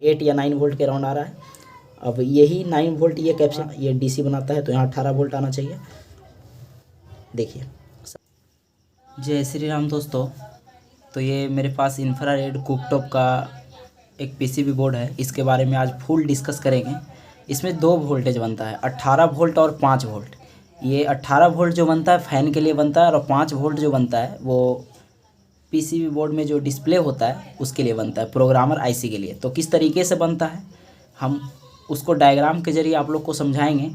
8 या 9 वोल्ट के अराउंड आ रहा है। अब यही 9 वोल्ट ये कैप्सूल ये डीसी बनाता है, तो यहाँ 18 वोल्ट आना चाहिए। देखिए। जय श्री राम दोस्तों। तो ये मेरे पास इंफ्रारेड कुकटॉप का एक पीसीबी बोर्ड है, इसके बारे में आज फुल डिस्कस करेंगे। इसमें 2 वोल्टेज बनता है, 18 वोल्ट और 5 वोल्ट। ये 18 वोल्ट जो बनता है फ़ैन के लिए बनता है, और 5 वोल्ट जो बनता है वो पीसीबी बोर्ड में जो डिस्प्ले होता है उसके लिए बनता है, प्रोग्रामर आईसी के लिए। तो किस तरीके से बनता है हम उसको डायग्राम के ज़रिए आप लोग को समझाएंगे,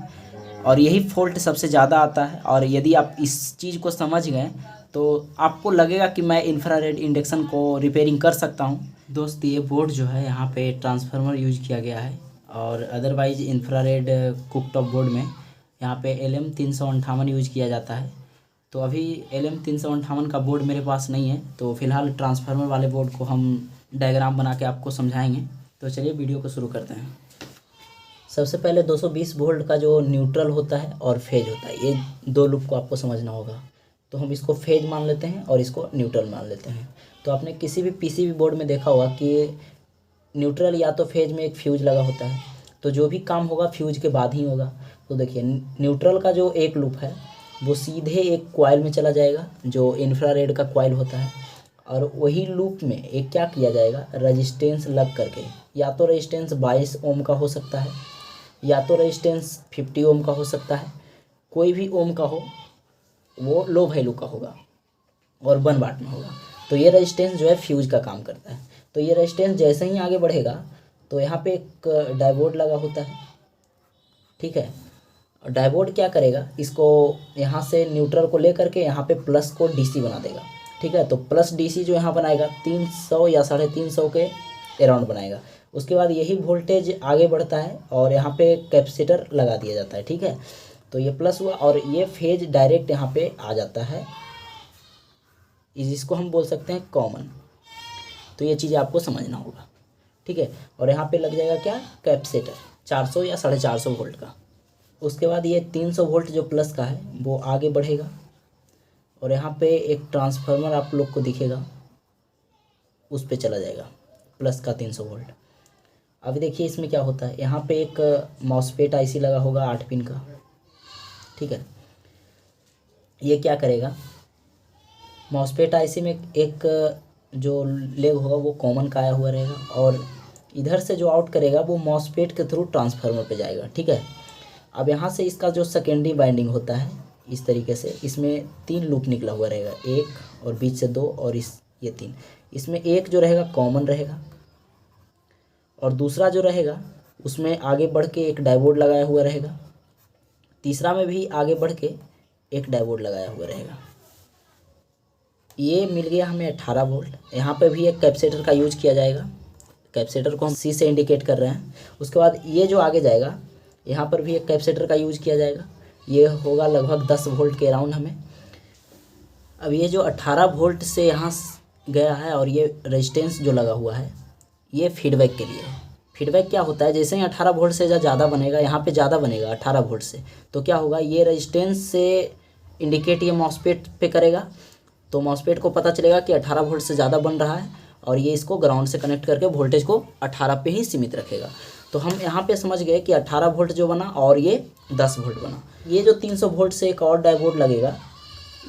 और यही फॉल्ट सबसे ज़्यादा आता है। और यदि आप इस चीज़ को समझ गए तो आपको लगेगा कि मैं इंफ्रारेड इंडक्शन को रिपेयरिंग कर सकता हूँ। दोस्त, ये बोर्ड जो है यहाँ पे ट्रांसफार्मर यूज किया गया है, और अदरवाइज इंफ्रारेड कुकटॉप बोर्ड में यहाँ पे LM358 यूज किया जाता है। तो अभी LM358 का बोर्ड मेरे पास नहीं है, तो फिलहाल ट्रांसफार्मर वाले बोर्ड को हम डायग्राम बना के आपको समझाएंगे। तो चलिए वीडियो को शुरू करते हैं। सबसे पहले 220 वोल्ट का जो न्यूट्रल होता है और फेज होता है, ये 2 लूप को आपको समझना होगा। तो हम इसको फेज मान लेते हैं और इसको न्यूट्रल मान लेते हैं। तो आपने किसी भी पीसीबी बोर्ड में देखा होगा कि न्यूट्रल या तो फेज में एक फ्यूज लगा होता है, तो जो भी काम होगा फ्यूज के बाद ही होगा। तो देखिए, न्यूट्रल का जो एक लूप है वो सीधे एक कॉइल में चला जाएगा जो इंफ्रारेड का कॉइल होता है, और वही लूप में एक क्या किया जाएगा, रजिस्टेंस लग करके, या तो रजिस्टेंस 22 ओम का हो सकता है, या तो रजिस्टेंस 50 ओम का हो सकता है। कोई भी ओम का हो वो लो वैल्यू का होगा और 1 वाट में होगा। तो ये रजिस्टेंस जो है फ्यूज का काम करता है। तो ये रजिस्टेंस जैसे ही आगे बढ़ेगा तो यहाँ पे एक डायोड लगा होता है, ठीक है। डायोड क्या करेगा, इसको यहाँ से न्यूट्रल को ले करके यहाँ पे प्लस को डीसी बना देगा, ठीक है। तो प्लस डीसी जो यहाँ बनाएगा 300 या 350 के अराउंड बनाएगा। उसके बाद यही वोल्टेज आगे बढ़ता है और यहाँ पे कैपेसिटर लगा दिया जाता है, ठीक है। तो ये प्लस हुआ और ये फेज डायरेक्ट यहाँ पे आ जाता है, जिसको हम बोल सकते हैं कॉमन। तो ये चीज़ आपको समझना होगा, ठीक है। और यहाँ पे लग जाएगा क्या, कैपेसिटर 400 या 450 वोल्ट का। उसके बाद ये 300 वोल्ट जो प्लस का है वो आगे बढ़ेगा, और यहाँ पे एक ट्रांसफार्मर आप लोग को दिखेगा, उस पे चला जाएगा प्लस का 300 वोल्ट। अभी देखिए इसमें क्या होता है, यहाँ पे एक मॉसफेट आईसी लगा होगा 8 पिन का, ठीक है। ये क्या करेगा, मॉसफेट आईसी में एक जो लेग होगा वो कॉमन का आया हुआ रहेगा, और इधर से जो आउट करेगा वो मॉसफेट के थ्रू ट्रांसफार्मर पे जाएगा, ठीक है। अब यहाँ से इसका जो सेकेंडरी बाइंडिंग होता है इस तरीके से, इसमें 3 लूप निकला हुआ रहेगा, 1 और बीच से 2 और ये 3। इसमें एक जो रहेगा कॉमन रहेगा, और दूसरा जो रहेगा उसमें आगे बढ़ के एक डायोड लगाया हुआ रहेगा, तीसरा में भी आगे बढ़ के एक डायोड लगाया हुआ रहेगा। ये मिल गया हमें 18 वोल्ट। यहाँ पे भी एक कैपेसिटर का यूज किया जाएगा, कैपेसिटर को हम C से इंडिकेट कर रहे हैं। उसके बाद ये जो आगे जाएगा यहाँ पर भी एक कैपेसिटर का यूज किया जाएगा, ये होगा लगभग 10 वोल्ट के अराउंड हमें। अब ये जो 18 वोल्ट से यहाँ गया है और ये रेजिस्टेंस जो लगा हुआ है ये फीडबैक के लिए है। फीडबैक क्या होता है, जैसे ही 18 वोल्ट से ज़्यादा बनेगा, यहाँ पे ज़्यादा बनेगा 18 वोल्ट से, तो क्या होगा, ये रेजिस्टेंस से इंडिकेट ये मॉसफेट पे करेगा, तो मॉसफेट को पता चलेगा कि 18 वोल्ट से ज़्यादा बन रहा है, और ये इसको ग्राउंड से कनेक्ट करके वोल्टेज को 18 पे ही सीमित रखेगा। तो हम यहाँ पे समझ गए कि 18 वोल्ट जो बना और ये 10 वोल्ट बना। ये जो 300 वोल्ट से एक और डायोड लगेगा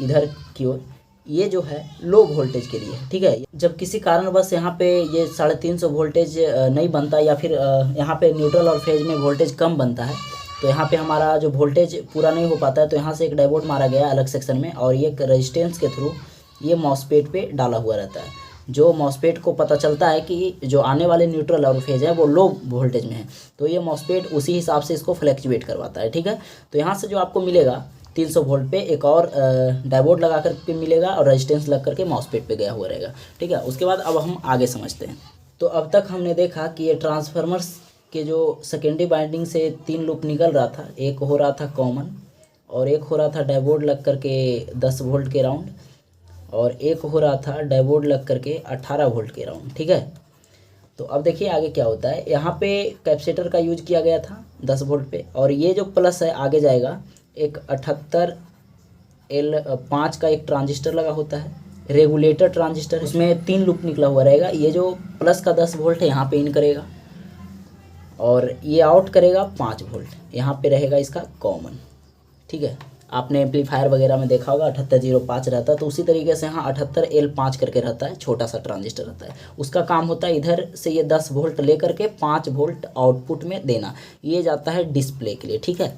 इधर की ओर, ये जो है लो वोल्टेज के लिए, ठीक है। जब किसी कारणवश यहाँ पे ये 350 वोल्टेज नहीं बनता, या फिर यहाँ पे न्यूट्रल और फेज में वोल्टेज कम बनता है, तो यहाँ पे हमारा जो वोल्टेज पूरा नहीं हो पाता है, तो यहाँ से एक डायोड मारा गया अलग सेक्शन में, और ये रेजिस्टेंस के थ्रू ये मॉसफेट पे डाला हुआ रहता है। जो मॉसफेट को पता चलता है कि जो आने वाले न्यूट्रल और फेज है वो लो वोल्टेज में है, तो ये मॉसफेट उसी हिसाब से इसको फ्लैक्चुएट करवाता है, ठीक है। तो यहाँ से जो आपको मिलेगा 300 वोल्ट पे एक और डायोड लगा करके मिलेगा, और रेजिस्टेंस लग करके मॉसफेट पे गया हुआ रहेगा, ठीक है। उसके बाद अब हम आगे समझते हैं। तो अब तक हमने देखा कि ये ट्रांसफार्मर्स के जो सेकेंडरी बाइंडिंग से 3 लूप निकल रहा था, एक हो रहा था कॉमन, और एक हो रहा था डायोड लग करके 10 वोल्ट के राउंड, और एक हो रहा था डायोड लग करके 18 वोल्ट के राउंड, ठीक है। तो अब देखिए आगे क्या होता है, यहाँ पे कैपेसिटर का यूज किया गया था 10 वोल्ट पे, और ये जो प्लस है आगे जाएगा एक 78L5 का एक ट्रांजिस्टर लगा होता है, रेगुलेटर ट्रांजिस्टर, उसमें 3 लूप निकला हुआ रहेगा। ये जो प्लस का 10 वोल्ट है यहाँ पे इन करेगा, और ये आउट करेगा 5 वोल्ट, यहाँ पे रहेगा इसका कॉमन। ठीक है, आपने एम्पलीफायर वगैरह में देखा होगा 7805 रहता है, तो उसी तरीके से यहाँ 78L5 करके रहता है, छोटा सा ट्रांजिस्टर रहता है। उसका काम होता है इधर से ये 10 वोल्ट ले करके 5 वोल्ट आउटपुट में देना, ये जाता है डिस्प्ले के लिए। ठीक है,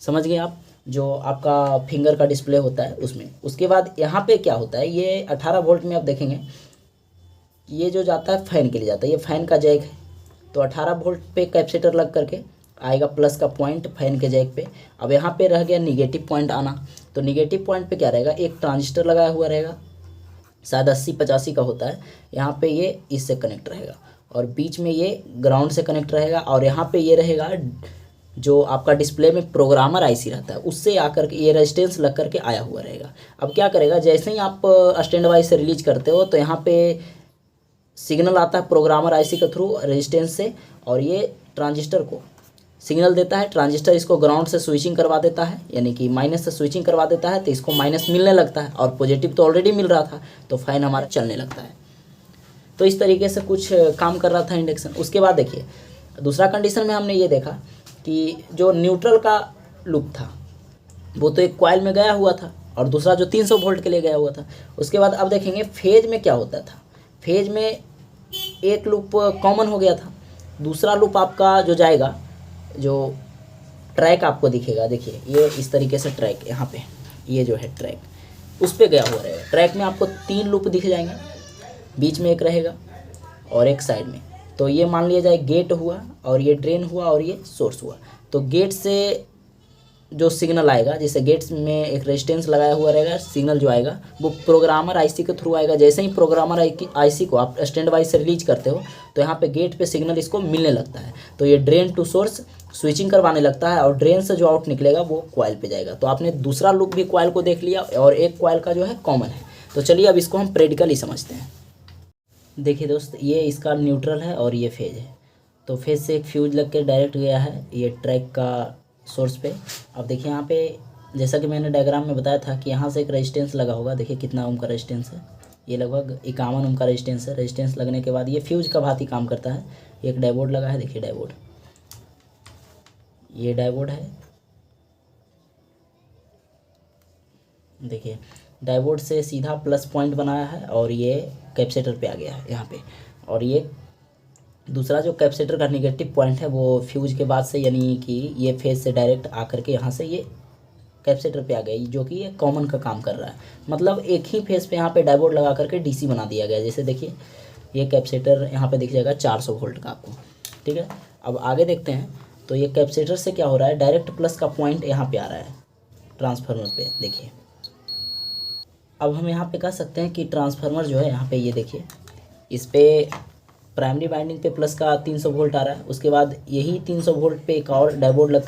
समझ गए आप, जो आपका फिंगर का डिस्प्ले होता है उसमें। उसके बाद यहाँ पे क्या होता है, ये 18 वोल्ट में आप देखेंगे ये जो जाता है फैन के लिए जाता है, ये फैन का जैक है, तो 18 वोल्ट पे कैपेसिटर लग करके आएगा प्लस का पॉइंट फैन के जैक पे। अब यहाँ पे रह गया निगेटिव पॉइंट आना, तो निगेटिव पॉइंट पे क्या रहेगा, एक ट्रांजिस्टर लगाया हुआ रहेगा, शायद 80-85 का होता है, यहाँ पे ये इससे कनेक्ट रहेगा और बीच में ये ग्राउंड से कनेक्ट रहेगा, और यहाँ पे ये रहेगा जो आपका डिस्प्ले में प्रोग्रामर आईसी रहता है उससे आकर के ये रेजिस्टेंस लग करके आया हुआ रहेगा। अब क्या करेगा, जैसे ही आप स्टैंड बाई से रिलीज करते हो तो यहाँ पे सिग्नल आता है प्रोग्रामर आईसी के थ्रू रेजिस्टेंस से, और ये ट्रांजिस्टर को सिग्नल देता है, ट्रांजिस्टर इसको ग्राउंड से स्विचिंग करवा देता है, यानी कि माइनस से स्विचिंग करवा देता है, तो इसको माइनस मिलने लगता है और पॉजिटिव तो ऑलरेडी मिल रहा था, तो फैन हमारा चलने लगता है। तो इस तरीके से कुछ काम कर रहा था इंडक्शन। उसके बाद देखिए दूसरा कंडीशन में हमने ये देखा कि जो न्यूट्रल का लूप था वो तो एक कॉइल में गया हुआ था और दूसरा जो 300 वोल्ट के लिए गया हुआ था। उसके बाद अब देखेंगे फेज में क्या होता था, फेज में एक लूप कॉमन हो गया था, दूसरा लूप आपका जो जाएगा, जो ट्रैक आपको दिखेगा, देखिए ये इस तरीके से ट्रैक, यहाँ पे ये जो है ट्रैक उस पे गया हुआ रहेगा। ट्रैक में आपको 3 लूप दिख जाएंगे, बीच में एक रहेगा और एक साइड में। तो ये मान लिया जाए गेट हुआ और ये ड्रेन हुआ और ये सोर्स हुआ। तो गेट से जो सिग्नल आएगा, जैसे गेट्स में एक रेजिस्टेंस लगाया हुआ रहेगा, सिग्नल जो आएगा वो प्रोग्रामर आईसी के थ्रू आएगा। जैसे ही प्रोग्रामर आईसी को आप स्टैंड बाई से रिलीज करते हो तो यहाँ पे गेट पे सिग्नल इसको मिलने लगता है, तो ये ड्रेन टू सोर्स स्विचिंग करवाने लगता है और ड्रेन से जो आउट निकलेगा वो कॉइल पे जाएगा। तो आपने दूसरा लूप भी कॉइल को देख लिया और एक कॉइल का जो है कॉमन है। तो चलिए अब इसको हम प्रैक्टिकली समझते हैं। देखिए दोस्त, ये इसका न्यूट्रल है और ये फेज है, तो फेज से एक फ्यूज लग के डायरेक्ट गया है ये ट्रैक का सोर्स पे। अब देखिए यहाँ पे जैसा कि मैंने डायग्राम में बताया था कि यहाँ से एक रेजिस्टेंस लगा होगा, देखिए कितना ओम का रेजिस्टेंस है, ये लगभग 51 ओम का रेजिस्टेंस है। रेजिस्टेंस लगने के बाद ये फ्यूज का भांति काम करता है। एक डायोड लगा है, देखिए डायोड, ये डायोड है, देखिए डायोड से सीधा प्लस पॉइंट बनाया है और ये कैपेसिटर पे आ गया है यहाँ पे, और ये दूसरा जो कैपेसिटर का निगेटिव पॉइंट है वो फ्यूज के बाद से, यानी कि ये फेज से डायरेक्ट आकर के यहाँ से ये कैपेसिटर पे आ गई, जो कि ये कॉमन का काम कर रहा है। मतलब एक ही फेज पे यहाँ पे डायोड लगा करके डीसी बना दिया गया। जैसे देखिए ये कैपेसिटर यहाँ पे दिख जाएगा 400 वोल्ट का आपको, ठीक है। अब आगे देखते हैं, तो ये कैपेसिटर से क्या हो रहा है, डायरेक्ट प्लस का पॉइंट यहाँ पे आ रहा है ट्रांसफार्मर पे। देखिए अब हम यहाँ पे कह सकते हैं कि ट्रांसफार्मर जो है यहाँ पे, ये देखिए इस पे प्राइमरी वाइंडिंग पे प्लस का 300 वोल्ट आ रहा है। उसके बाद यही 300 वोल्ट पे एक और डायोड लग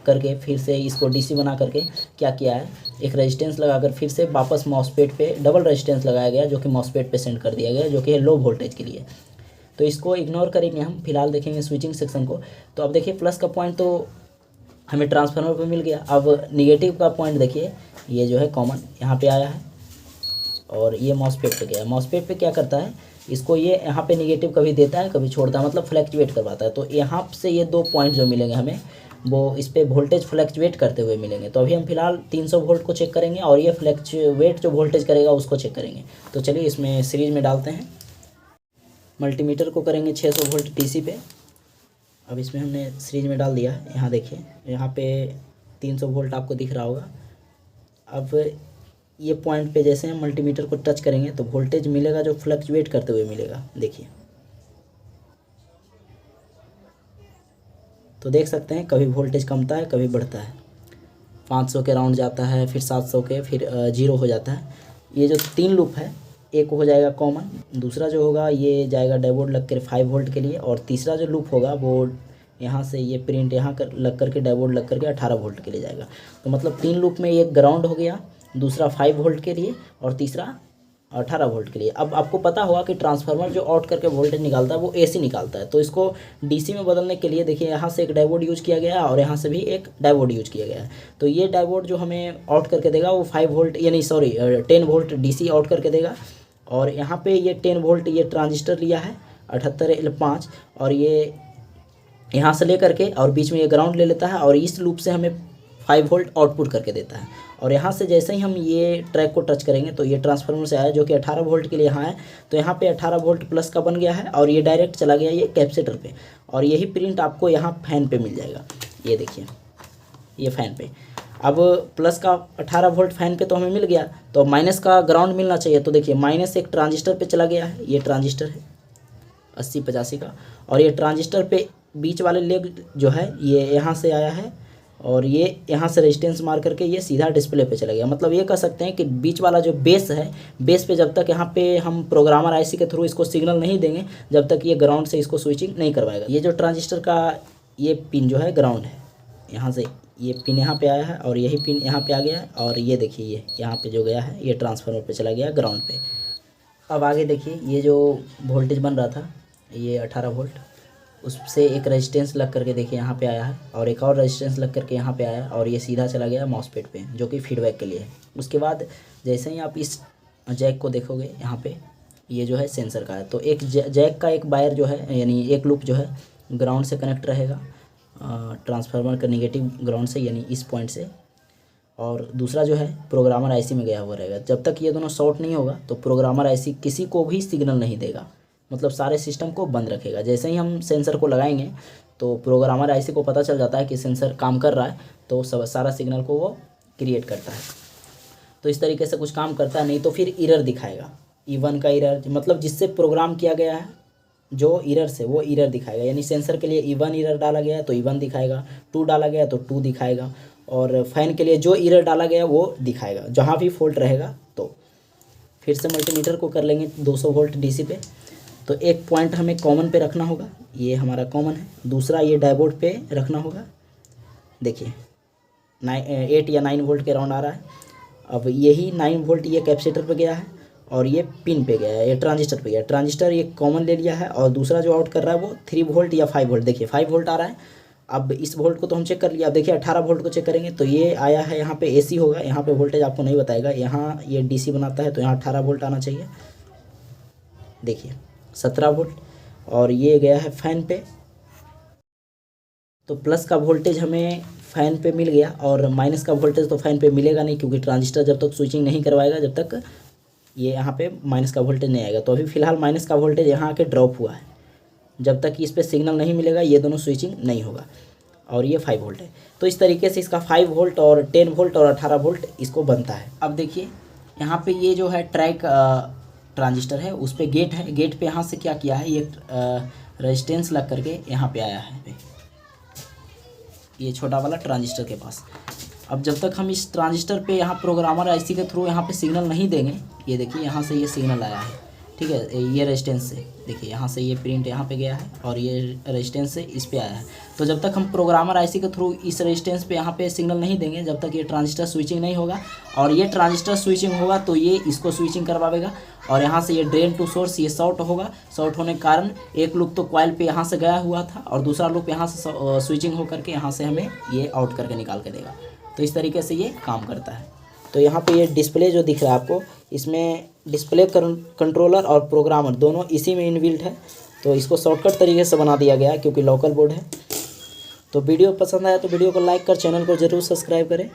करके फिर से इसको डीसी बना करके क्या किया है, एक रेजिस्टेंस लगाकर फिर से वापस मॉसफेट पे डबल रेजिस्टेंस लगाया गया, जो कि मॉसफेट पे सेंड कर दिया गया, जो कि है लो वोल्टेज के लिए। तो इसको इग्नोर करेंगे हम, फिलहाल देखेंगे स्विचिंग सेक्शन को। तो अब देखिए प्लस का पॉइंट तो हमें ट्रांसफार्मर पे मिल गया। अब निगेटिव का पॉइंट देखिए, ये जो है कॉमन यहाँ पे आया है और ये मॉसफेट पे गया है। मॉसफेट पे क्या करता है, इसको ये यहाँ पे निगेटिव कभी देता है कभी छोड़ता है, मतलब फ्लैक्चुएट करवाता है। तो यहाँ से ये 2 पॉइंट जो मिलेंगे हमें, वो इस पे वोल्टेज फ्लैक्चुएट करते हुए मिलेंगे। तो अभी हम फिलहाल 300 वोल्ट को चेक करेंगे और ये फ्लैक्चुएट जो वोल्टेज करेगा उसको चेक करेंगे। तो चलिए इसमें सीरीज में डालते हैं, मल्टीमीटर को करेंगे 600 वोल्ट डीसी पे। अब इसमें हमने सीरीज में डाल दिया है, यहाँ देखिए यहाँ पे 300 वोल्ट आपको दिख रहा होगा। अब ये पॉइंट पे जैसे हम मल्टीमीटर को टच करेंगे तो वोल्टेज मिलेगा जो फ्लक्चुएट करते हुए मिलेगा। देखिए तो देख सकते हैं कभी वोल्टेज कमता है कभी बढ़ता है, 500 के राउंड जाता है, फिर 700 के, फिर 0 हो जाता है। ये जो 3 लूप है, एक हो जाएगा कॉमन, दूसरा जो होगा ये जाएगा डायोड लग कर 5 वोल्ट के लिए, और तीसरा जो लूप होगा वो यहाँ से ये प्रिंट यहाँ लग करके डायोड लग करके 18 वोल्ट के लिए जाएगा। तो मतलब 3 लूप में एक ग्राउंड हो गया, दूसरा 5 वोल्ट के लिए और तीसरा 18 वोल्ट के लिए। अब आपको पता होगा कि ट्रांसफार्मर जो आउट करके वोल्टेज निकालता है वो एसी निकालता है, तो इसको डीसी में बदलने के लिए देखिए यहाँ से एक डायोड यूज किया गया है और यहाँ से भी एक डायोड यूज किया गया है। तो ये डायोड जो हमें आउट करके देगा वो 5 वोल्ट यानी 10 वोल्ट डीसी आउट करके देगा, और यहाँ पे ये 10 वोल्ट ये ट्रांजिस्टर लिया है 78L5, और ये यहाँ से ले करके और बीच में ये ग्राउंड ले लेता है और इस लूप से हमें 5 वोल्ट आउटपुट करके देता है। और यहाँ से जैसे ही हम ये ट्रैक को टच करेंगे तो ये ट्रांसफार्मर से आया जो कि 18 वोल्ट के लिए यहाँ है, तो यहाँ पे 18 वोल्ट प्लस का बन गया है और ये डायरेक्ट चला गया ये कैपेसिटर पे, और यही प्रिंट आपको यहाँ फैन पे मिल जाएगा। ये देखिए ये फैन पे, अब प्लस का 18 वोल्ट फैन पे तो हमें मिल गया, तो माइनस का ग्राउंड मिलना चाहिए। तो देखिए माइनस एक ट्रांजिस्टर पे चला गया है, ये ट्रांजिस्टर है 80-85 का, और ये ट्रांजिस्टर पे बीच वाले लेग जो है ये यहाँ से आया है और ये यहाँ से रेजिस्टेंस मार करके ये सीधा डिस्प्ले पे चला गया। मतलब ये कह सकते हैं कि बीच वाला जो बेस है, बेस पे जब तक यहाँ पे हम प्रोग्रामर आईसी के थ्रू इसको सिग्नल नहीं देंगे, जब तक ये ग्राउंड से इसको स्विचिंग नहीं करवाएगा। ये जो ट्रांजिस्टर का ये पिन जो है ग्राउंड है, यहाँ से ये पिन यहाँ पे आया है और यही पिन यहाँ पे आ गया है, और ये देखिए ये यहाँ पे जो गया है ये ट्रांसफार्मर पे चला गया ग्राउंड पे। अब आगे देखिए ये जो वोल्टेज बन रहा था ये 18 वोल्ट, उससे एक रेजिस्टेंस लग करके देखिए यहाँ पे आया है और एक और रेजिस्टेंस लग करके यहाँ पे आया है, और ये सीधा चला गया मॉसफेट पे जो कि फीडबैक के लिए है। उसके बाद जैसे ही आप इस जैक को देखोगे यहाँ पे ये जो है सेंसर का है, तो एक जैक का एक वायर जो है यानी एक लूप जो है ग्राउंड से कनेक्ट रहेगा ट्रांसफार्मर का नेगेटिव ग्राउंड से यानी इस पॉइंट से, और दूसरा जो है प्रोग्रामर आईसी में गया हुआ रहेगा। जब तक ये दोनों शॉर्ट नहीं होगा तो प्रोग्रामर आईसी किसी को भी सिग्नल नहीं देगा, मतलब सारे सिस्टम को बंद रखेगा। जैसे ही हम सेंसर को लगाएंगे तो प्रोग्रामर आईसी को पता चल जाता है कि सेंसर काम कर रहा है, तो सारा सिग्नल को वो क्रिएट करता है। तो इस तरीके से कुछ काम करता है, नहीं तो फिर एरर दिखाएगा, E1 का एरर, मतलब जिससे प्रोग्राम किया गया है जो एरर से वो एरर दिखाएगा। यानी सेंसर के लिए E1 एरर डाला गया है तो E1 दिखाएगा, 2 डाला गया तो 2 दिखाएगा, और फैन के लिए जो एरर डाला गया वो दिखाएगा जहाँ भी फॉल्ट रहेगा। तो फिर से मल्टीमीटर को कर लेंगे 200 वोल्ट डीसी पे, तो एक पॉइंट हमें कॉमन पे रखना होगा, ये हमारा कॉमन है। दूसरा ये डायबोर्ड पे रखना होगा, देखिए 8 या 9 वोल्ट के अराउंड आ रहा है। अब यही 9 वोल्ट ये कैपेसिटर पे गया है और ये पिन पे गया है, ये ट्रांजिस्टर पे गया। ट्रांजिस्टर ये कॉमन ले लिया है और दूसरा जो आउट कर रहा है वो 3 वोल्ट या 5 वोल्ट, देखिए 5 वोल्ट आ रहा है। अब इस वोल्ट को तो हम चेक कर लिया, अब देखिए 18 वोल्ट को चेक करेंगे तो ये आया है यहाँ पे एसी होगा, यहाँ पे वोल्टेज आपको नहीं बताएगा, यहाँ ये डीसी बनाता है तो यहाँ 18 वोल्ट आना चाहिए, देखिए 17 वोल्ट, और ये गया है फैन पे। तो प्लस का वोल्टेज हमें फ़ैन पे मिल गया और माइनस का वोल्टेज तो फ़ैन पे मिलेगा नहीं, क्योंकि ट्रांजिस्टर जब तक स्विचिंग नहीं करवाएगा जब तक ये यहाँ पे माइनस का वोल्टेज नहीं आएगा। तो अभी फ़िलहाल माइनस का वोल्टेज यहाँ आके ड्रॉप हुआ है, जब तक इस पर सिग्नल नहीं मिलेगा ये दोनों स्विचिंग नहीं होगा, और ये 5 वोल्ट है। तो इस तरीके से इसका 5 वोल्ट और 10 वोल्ट और 18 वोल्ट इसको बनता है। अब देखिए यहाँ पे ये जो है ट्रैक ट्रांजिस्टर है उस पर गेट है, गेट पे यहाँ से क्या किया है, ये रेजिस्टेंस लग करके यहाँ पे आया है, ये छोटा वाला ट्रांजिस्टर के पास। अब जब तक हम इस ट्रांजिस्टर पे यहाँ प्रोग्रामर आईसी के थ्रू यहाँ पे सिग्नल नहीं देंगे, ये देखिए यहाँ से ये सिग्नल आया है, ठीक है, ये रेजिस्टेंस से देखिए यहाँ से ये प्रिंट यहाँ पे गया है और ये रेजिस्टेंस से इस पे आया है। तो जब तक हम प्रोग्रामर आईसी के थ्रू इस रेजिस्टेंस पे यहाँ पे सिग्नल नहीं देंगे, जब तक ये ट्रांजिस्टर स्विचिंग नहीं होगा, और ये ट्रांजिस्टर स्विचिंग होगा तो ये इसको स्विचिंग करवाएगा, और यहाँ से ये ड्रेन टू सोर्स ये शॉर्ट होगा। शॉर्ट होने के कारण एक लूप तो कॉइल पे यहाँ से गया हुआ था और दूसरा लूप यहाँ से स्विचिंग होकर के यहाँ से हमें ये आउट करके निकाल के देगा। तो इस तरीके से ये काम करता है। तो यहाँ पे ये डिस्प्ले जो दिख रहा है आपको, इसमें डिस्प्ले कंट्रोलर और प्रोग्रामर दोनों इसी में इनबिल्ट है। तो इसको शॉर्टकट तरीके से बना दिया गया है क्योंकि लोकल बोर्ड है। तो वीडियो पसंद आया तो वीडियो को लाइक कर चैनल को ज़रूर सब्सक्राइब करें।